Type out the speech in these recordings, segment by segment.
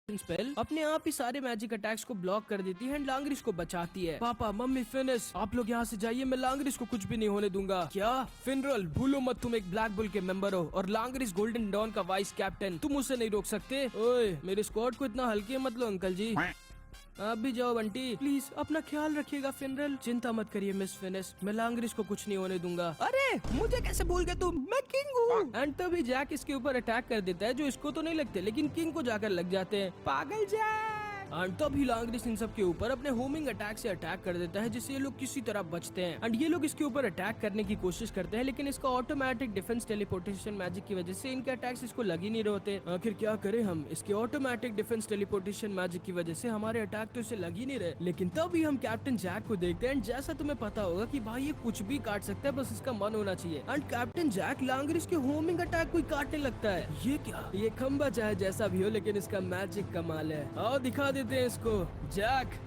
Spell अपने आप ही सारे मैजिक अटैक्स को ब्लॉक कर देती है एंड लांग्रिश को बचाती है। पापा मम्मी फिनिश आप लोग यहाँ से जाइए, मैं लांग्रिश को कुछ भी नहीं होने दूंगा। क्या फिनरल भूलो मत, तुम एक ब्लैक बुल के मेंबर हो और लांग्रिश गोल्डन डॉन का वाइस कैप्टन, तुम उसे नहीं रोक सकते। ओए मेरे स्क्वाड को इतना हल्के मत लो अंकल जी। आप भी जाओ बंटी, प्लीज अपना ख्याल रखिएगा फिनरल। चिंता मत करिए मिस फिनिश, मैं लांग्रिश को कुछ नहीं होने दूंगा। अरे मुझे कैसे भूल गए तुम, मैं किंग हूँ। एंड तभी जैक इसके ऊपर अटैक कर देता है जो इसको तो नहीं लगते लेकिन किंग को जाकर लग जाते हैं। पागल जैक। एंड तभी लांग्रिश इन सब के ऊपर अपने होमिंग अटैक से अटैक कर देता है जिससे ये लोग किसी तरह बचते हैं। एंड ये लोग इसके ऊपर अटैक करने की कोशिश करते हैं लेकिन इसका ऑटोमेटिक डिफेंस टेलीपोर्टेशन मैजिक की वजह से इनके अटैक्स इसको लग ही नहीं रहे होते। आखिर क्या करें हम, इसके ऑटोमेटिक डिफेंस टेलीपोर्टेशन मैजिक की वजह से हमारे अटैक तो इसे लग ही नहीं रहे। लेकिन तभी हम कैप्टन जैक को देखते हैं। जैसा तुम्हें पता होगा कि भाई ये कुछ भी काट सकता है, बस इसका मन होना चाहिए। एंड कैप्टन जैक लांग्रिश के होमिंग अटैक को काटने लगता है। ये क्या, ये खंबा चाहे जैसा भी हो लेकिन इसका मैजिक कमाल है। आओ दिखा देते हैं इसको। Jack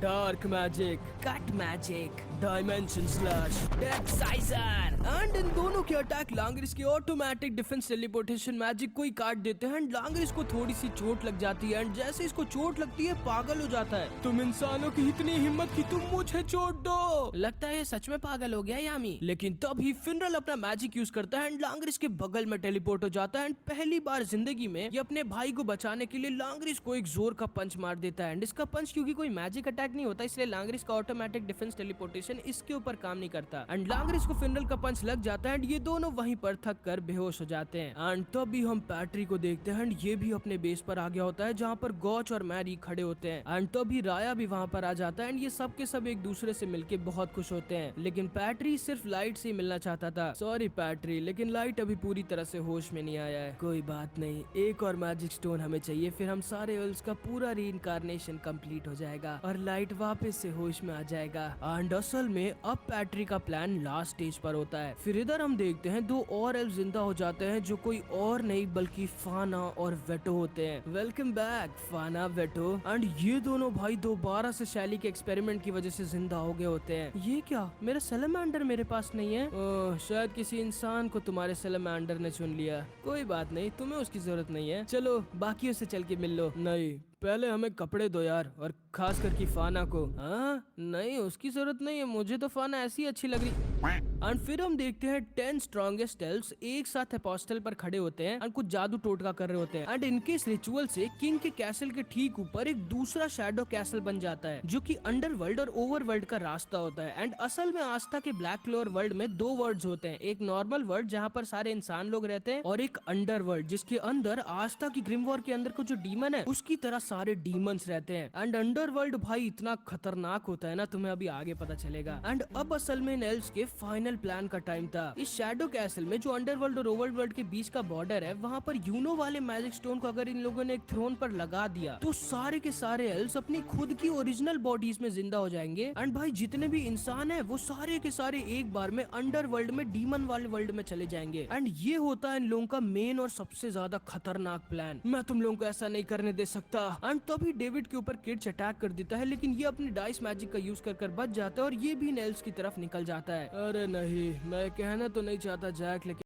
dark magic, cut magic, dimension slash, death scissor. And इन दोनों के अटैक लांग्रिश के ऑटोमेटिक डिफेंस टेलीपोर्टेशन मैजिक को ही काट देते हैं। लांग्रिश को थोड़ी सी चोट लग जाती है एंड जैसे इसको चोट लगती है पागल हो जाता है। तुम इंसानों की इतनी हिम्मत कि तुम मुझे चोट दो। लगता है ये सच में पागल हो गया यामी। लेकिन तभी फिनरल अपना मैजिक यूज करता है एंड लांग्रिश के बगल में टेलीपोर्ट हो जाता है। एंड पहली बार जिंदगी में ये अपने भाई को बचाने के लिए लांग्रिश को एक जोर का पंच मार देता है। एंड इसका पंच क्योंकि कोई मैजिक अटैक नहीं होता इसलिए लांग्रिश का ऑटोमेटिक डिफेंस टेलीपोर्टेशन इसके ऊपर काम नहीं करता। एंड लांग्रिश को फिनरल का पंच लग जाता है एंड ये दोनों वहीं पर थक कर बेहोश हो जाते हैं। एंड तभी हम पैट्री को देखते हैं एंड ये भी अपने बेस पर आ गया होता है जहाँ पर गॉच और मैरी खड़े होते हैं। एंड तभी राया भी वहाँ पर आ जाता है एंड ये सब के सब एक दूसरे से मिलके बहुत खुश होते हैं। लेकिन पैट्री सिर्फ लाइट से मिलना चाहता था। सॉरी पैट्री, लेकिन लाइट अभी पूरी तरह से होश में नहीं आया है। कोई बात नहीं, एक और मैजिक स्टोन हमें चाहिए, फिर हम सारे एल्व्स का पूरा रीइंकार्नेशन कंप्लीट हो जाएगा और लाइट वापस से होश में आ जाएगा। एंड असल में अब पैट्री का प्लान लास्ट स्टेज पर होता है। फिर इधर हम देखते हैं दो और एल्फ जिंदा हो जाते हैं जो कोई और नहीं बल्कि फाना और वेटो होते हैं। वेलकम बैक फाना, वेटो। एंड ये दोनों भाई दोबारा से शैली के एक्सपेरिमेंट की वजह से जिंदा हो गए होते हैं। ये क्या, मेरा सैलमेंडर मेरे पास नहीं है। ओह, शायद किसी इंसान को तुम्हारे सैलमेंडर ने चुन लिया। कोई बात नहीं, तुम्हें उसकी जरूरत नहीं है। चलो बाकियों से चल के मिल लो। नहीं, पहले हमें कपड़े दो यार, और खास करके फाना को। हाँ नहीं, उसकी जरूरत नहीं है, मुझे तो फाना ऐसी अच्छी लग रही। एंड फिर हम देखते हैं 10 स्ट्रॉन्गेस्ट एल्व्स एक साथ अपोस्टल पर खड़े होते हैं और कुछ जादू टोटका कर रहे होते हैं। एंड इनके इस रिचुअल से किंग के कैसल के ठीक ऊपर एक दूसरा शैडो कैसल बन जाता है जो कि अंडरवर्ल्ड और ओवरवर्ल्ड का रास्ता होता है। एंड असल में आस्था के ब्लैक क्लोर वर्ल्ड में दो वर्ल्ड्स होते हैं, एक नॉर्मल वर्ल्ड जहाँ पर सारे इंसान लोग रहते हैं और एक अंडरवर्ल्ड जिसके अंदर आस्था की ग्रिम वॉर के अंदर को जो डीमन है उसकी तरह सारे डीमंस रहते हैं। एंड अंडरवर्ल्ड भाई इतना खतरनाक होता है ना, तुम्हें अभी आगे पता चलेगा। एंड अब असल में इन एल्व्स के फाइनल प्लान का टाइम था। इस शैडो कैसल में जो अंडरवर्ल्ड और ओवरवर्ल्ड के बीच का बॉर्डर है वहाँ पर यूनो वाले मैजिक स्टोन को अगर इन लोगों ने एक थ्रोन पर लगा दिया तो सारे के सारे एल्व्स अपनी खुद की ओरिजिनल बॉडीज में जिंदा हो जाएंगे। एंड भाई जितने भी इंसान है वो सारे के सारे एक बार में अंडरवर्ल्ड में डीमन वाले वर्ल्ड में चले जाएंगे। एंड ये होता है इन लोगों का मेन और सबसे ज्यादा खतरनाक प्लान। मैं तुम लोगों को ऐसा नहीं करने दे सकता। एंड तभी डेविड के ऊपर किड्स अटैक कर देता है लेकिन ये अपनी डाइस मैजिक का यूज कर बच जाता है और ये भी एल्व्स की तरफ निकल जाता है। अरे नहीं, मैं कहना तो नहीं चाहता जैक, लेकिन